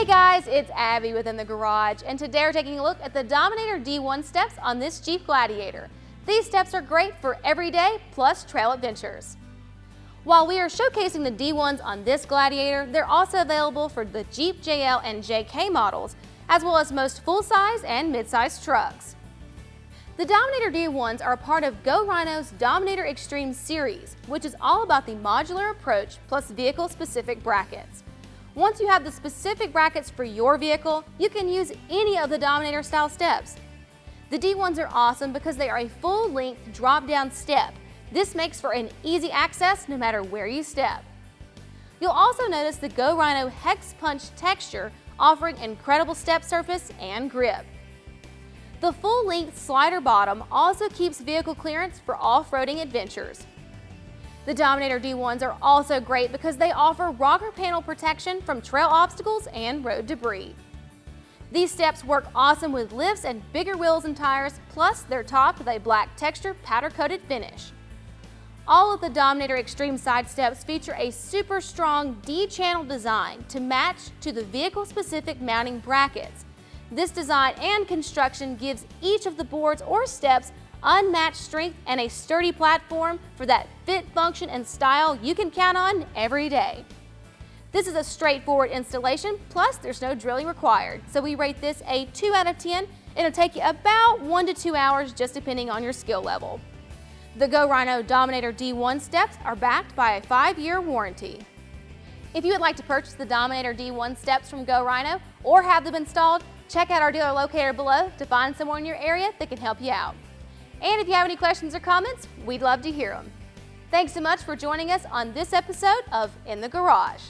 guys, it's Abby within the garage, and today we're taking a look at the Dominator D1 steps on this Jeep Gladiator. These steps are great for everyday plus trail adventures. While we are showcasing the D1s on this Gladiator, they're also available for the Jeep JL and JK models, as well as most full-size and mid-size trucks. The Dominator D1s are a part of Rhino's Dominator Extreme series, which is all about the modular approach plus vehicle-specific brackets. Once you have the specific brackets for your vehicle, you can use any of the Dominator style steps. The D1s are awesome because they are a full-length drop-down step. This makes for an easy access no matter where you step. You'll also notice the Rhino Hex Punch texture, offering incredible step surface and grip. The full-length slider bottom also keeps vehicle clearance for off-roading adventures. The Dominator D1s are also great because they offer rocker panel protection from trail obstacles and road debris. These steps work awesome with lifts and bigger wheels and tires, plus they're topped with a black texture powder-coated finish. All of the Dominator Extreme side steps feature a super strong D-channel design to match to the vehicle-specific mounting brackets. This design and construction gives each of the boards or steps unmatched strength and a sturdy platform for that fit, function, and style you can count on every day. This is a straightforward installation, plus there's no drilling required, so we rate this a 2 out of 10. It'll take you about 1 to 2 hours, just depending on your skill level. The Rhino Dominator D1 steps are backed by a 5-year warranty. If you would like to purchase the Dominator D1 steps from Rhino or have them installed, check out our dealer locator below to find someone in your area that can help you out. And if you have any questions or comments, we'd love to hear them. Thanks so much for joining us on this episode of In the Garage.